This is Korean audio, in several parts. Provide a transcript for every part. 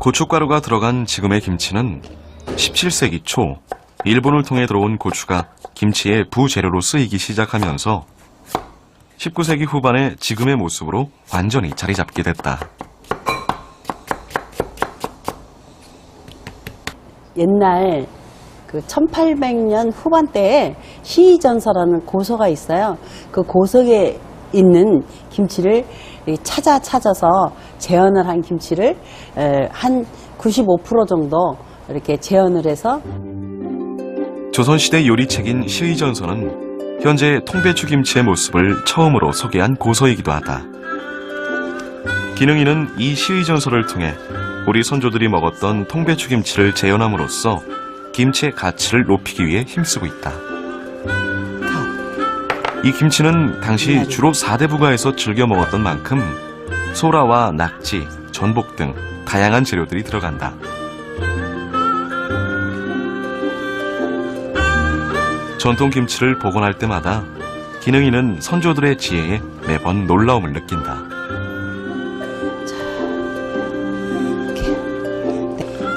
고춧가루가 들어간 지금의 김치는 17세기 초 일본을 통해 들어온 고추가 김치의 부재료로 쓰이기 시작하면서 19세기 후반에 지금의 모습으로 완전히 자리 잡게 됐다. 옛날 그 1800년 후반대에 시의전서라는 고서가 있어요. 그 고서에 있는 김치를 찾아서 재현을 한 김치를 한 95% 정도 이렇게 재현을 해서 조선시대 요리책인 시의전서는 현재 통배추 김치의 모습을 처음으로 소개한 고서이기도 하다. 기능이는 이 시의전서를 통해 우리 선조들이 먹었던 통배추 김치를 재현함으로써 김치의 가치를 높이기 위해 힘쓰고 있다. 이 김치는 당시 주로 4대 부가에서 즐겨 먹었던 만큼 소라와 낙지, 전복 등 다양한 재료들이 들어간다. 전통 김치를 복원할 때마다 기능이는 선조들의 지혜에 매번 놀라움을 느낀다.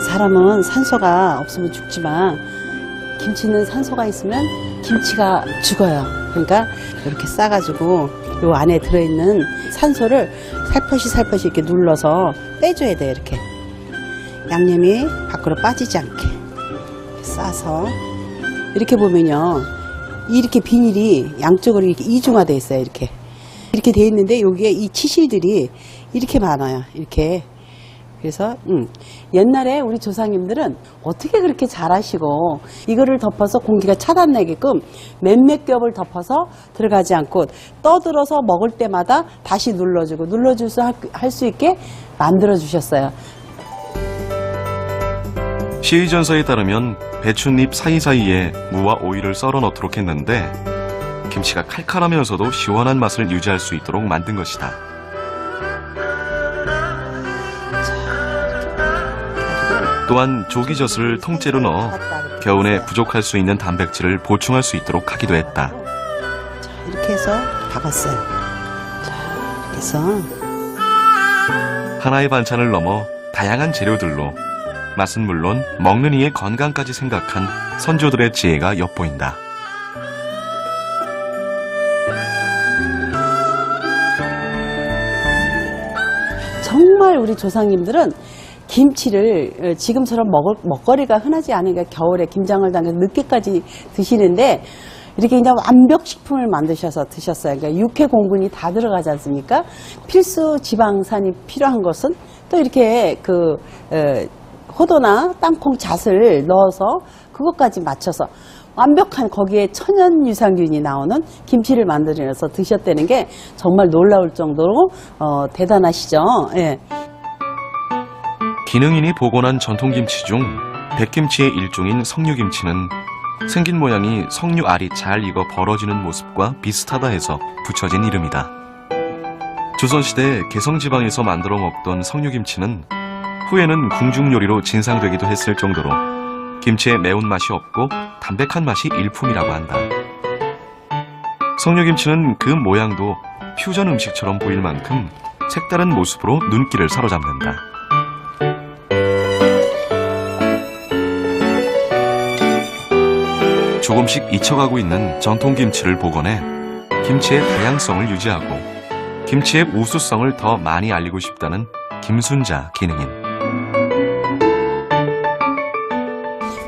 사람은 산소가 없으면 죽지만 김치는 산소가 있으면 김치가 죽어요. 그러니까 이렇게 싸가지고 요 안에 들어있는 산소를 살포시 이렇게 눌러서 빼줘야 돼요. 이렇게 양념이 밖으로 빠지지 않게 이렇게 싸서 이렇게 보면요, 이렇게 비닐이 양쪽으로 이렇게 이중화되어 있어요. 이렇게 돼 있는데 여기에 이 치실들이 이렇게 많아요. 이렇게. 그래서 옛날에 우리 조상님들은 어떻게 그렇게 잘하시고 이거를 덮어서 공기가 차단되게끔 몇몇 겹을 덮어서 들어가지 않고 떠들어서 먹을 때마다 다시 눌러줘서 할 수 있게 만들어 주셨어요. 시의전서에 따르면 배춧잎 사이사이에 무와 오이를 썰어 넣도록 했는데 김치가 칼칼하면서도 시원한 맛을 유지할 수 있도록 만든 것이다. 또한 조기젓을 통째로 넣어 겨우내 부족할 수 있는 단백질을 보충할 수 있도록 하기도 했다. 자, 이렇게 해서 박았어요. 자, 이렇게 해서 하나의 반찬을 넘어 다양한 재료들로 맛은 물론 먹는 이의 건강까지 생각한 선조들의 지혜가 엿보인다. 정말 우리 조상님들은 김치를 지금처럼 먹거리가 흔하지 않으니까 겨울에 김장을 담겨서 늦게까지 드시는데 이렇게 그냥 완벽 식품을 만드셔서 드셨어요. 그러니까 육해 공분이 다 들어가지 않습니까? 필수 지방산이 필요한 것은 또 이렇게 호도나 땅콩 잣을 넣어서 그것까지 맞춰서 완벽한 거기에 천연 유산균이 나오는 김치를 만들어서 드셨다는 게 정말 놀라울 정도로 대단하시죠. 예. 기능인이 복원한 전통김치 중 백김치의 일종인 석류김치는 생긴 모양이 석류알이 잘 익어 벌어지는 모습과 비슷하다 해서 붙여진 이름이다. 조선시대 개성지방에서 만들어 먹던 석류김치는 후에는 궁중요리로 진상되기도 했을 정도로 김치의 매운맛이 없고 담백한 맛이 일품이라고 한다. 석류김치는 그 모양도 퓨전 음식처럼 보일 만큼 색다른 모습으로 눈길을 사로잡는다. 조금씩 잊혀가고 있는 전통김치를 복원해 김치의 다양성을 유지하고 김치의 우수성을 더 많이 알리고 싶다는 김순자 기능인.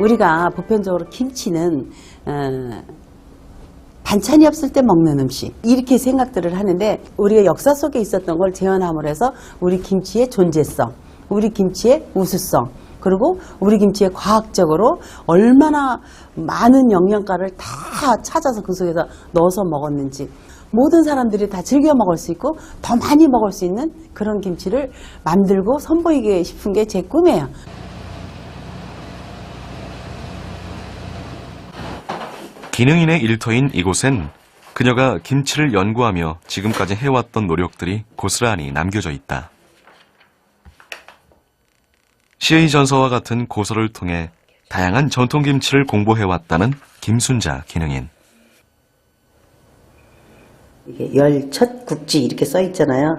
우리가 보편적으로 김치는 반찬이 없을 때 먹는 음식 이렇게 생각들을 하는데 우리가 역사 속에 있었던 걸 재현함으로 해서 우리 김치의 존재성, 우리 김치의 우수성, 그리고 우리 김치에 과학적으로 얼마나 많은 영양가를 다 찾아서 그 속에서 넣어서 먹었는지 모든 사람들이 다 즐겨 먹을 수 있고 더 많이 먹을 수 있는 그런 김치를 만들고 선보이고 싶은 게 제 꿈이에요. 기능인의 일터인 이곳엔 그녀가 김치를 연구하며 지금까지 해왔던 노력들이 고스란히 남겨져 있다. 시의전서와 같은 고서를 통해 다양한 전통김치를 공부해왔다는 김순자 기능인. 이게 열첫 국지 이렇게 써 있잖아요.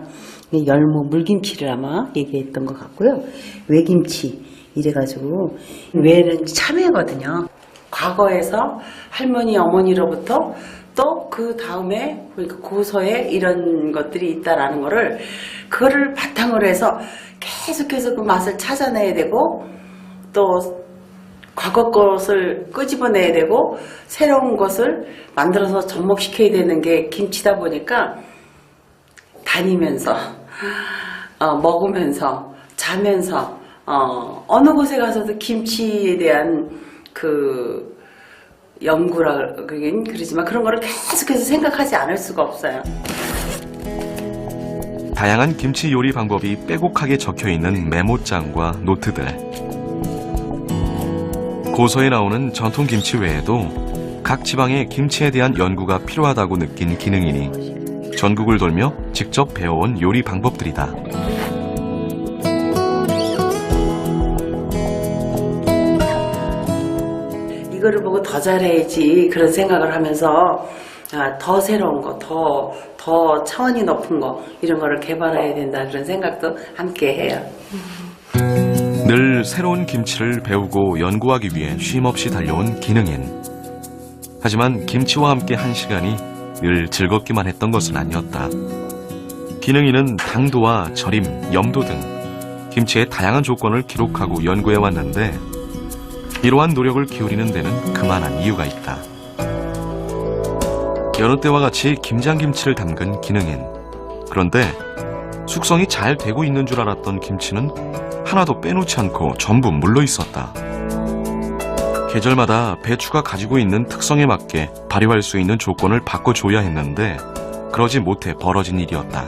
열무 물김치를 아마 얘기했던 것 같고요. 외김치 이래가지고 외는 참외거든요. 과거에서 할머니 어머니로부터 또 그 다음에 그러니까 고서에 이런 것들이 있다라는 거를 그거를 바탕으로 해서 계속해서 그 맛을 찾아내야 되고 또 과거 것을 끄집어내야 되고 새로운 것을 만들어서 접목시켜야 되는 게 김치다 보니까 다니면서 먹으면서 자면서 어느 곳에 가서도 김치에 대한 그 연구라 그러긴 그러지만 그런 거를 계속해서 생각하지 않을 수가 없어요. 다양한 김치 요리 방법이 빼곡하게 적혀 있는 메모장과 노트들. 고서에 나오는 전통 김치 외에도 각 지방의 김치에 대한 연구가 필요하다고 느낀 기능인이 전국을 돌며 직접 배워온 요리 방법들이다. 이거를 보고 더 잘해야지 그런 생각을 하면서 더 새로운 거, 더 차원이 높은 거 이런 거를 개발해야 된다 그런 생각도 함께 해요. 늘 새로운 김치를 배우고 연구하기 위해 쉼없이 달려온 기능인. 하지만 김치와 함께 한 시간이 늘 즐겁기만 했던 것은 아니었다. 기능인은 당도와 절임, 염도 등 김치의 다양한 조건을 기록하고 연구해 왔는데 이러한 노력을 기울이는 데는 그만한 이유가 있다. 여느 때와 같이 김장김치를 담근 기능인. 그런데 숙성이 잘 되고 있는 줄 알았던 김치는 하나도 빼놓지 않고 전부 물러 있었다. 계절마다 배추가 가지고 있는 특성에 맞게 발휘할 수 있는 조건을 바꿔줘야 했는데 그러지 못해 벌어진 일이었다.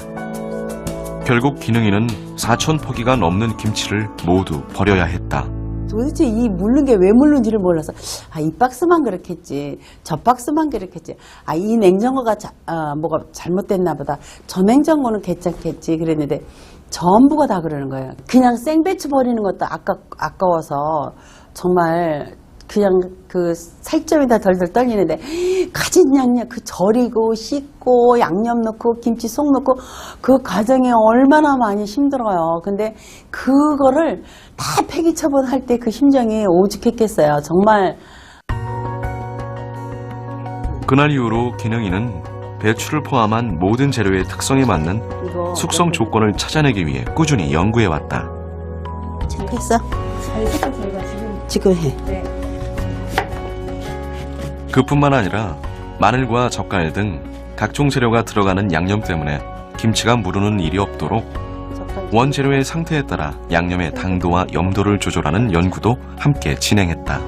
결국 기능인은 4,000포기가 넘는 김치를 모두 버려야 했다. 도대체 이 물른 게 왜 물른지를 몰라서 이 박스만 그렇겠지, 저 박스만 그렇겠지, 이 냉장고가 뭐가 잘못됐나 보다, 저 냉장고는 괜찮겠지 그랬는데 전부가 다 그러는 거예요. 그냥 생배추 버리는 것도 아까워서 정말 그냥 그 살점이 다 덜덜 떨리는데 가진 양념 그 절이고 씻고 양념 넣고 김치 속 넣고 그 과정이 얼마나 많이 힘들어요. 근데 그거를 다 폐기 처분할 때 그 심정이 오죽했겠어요. 정말. 그날 이후로 기능인은 배추를 포함한 모든 재료의 특성에 맞는 숙성 조건을 찾아내기 위해 꾸준히 연구해왔다. 체크했어? 지금 해. 네. 그뿐만 아니라 마늘과 젓갈 등 각종 재료가 들어가는 양념 때문에 김치가 무르는 일이 없도록 원재료의 상태에 따라 양념의 당도와 염도를 조절하는 연구도 함께 진행했다.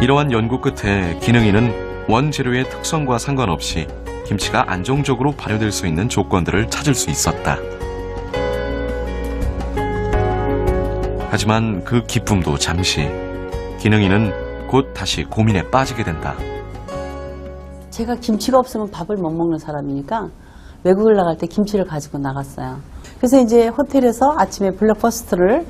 이러한 연구 끝에 기능인은 원재료의 특성과 상관없이 김치가 안정적으로 발효될 수 있는 조건들을 찾을 수 있었다. 하지만 그 기쁨도 잠시. 기능인은 곧 다시 고민에 빠지게 된다. 제가 김치가 없으면 밥을 못 먹는 사람이니까 외국을 나갈 때 김치를 가지고 나갔어요. 그래서 이제 호텔에서 아침에 블랙퍼스트를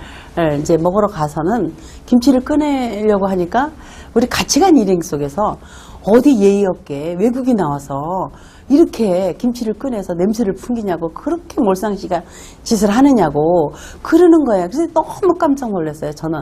이제 먹으러 가서는 김치를 꺼내려고 하니까 우리 같이 간 일행 속에서 어디 예의 없게 외국이 나와서 이렇게 김치를 꺼내서 냄새를 풍기냐고 그렇게 몰상식한 짓을 하느냐고 그러는 거예요. 그래서 너무 깜짝 놀랐어요, 저는.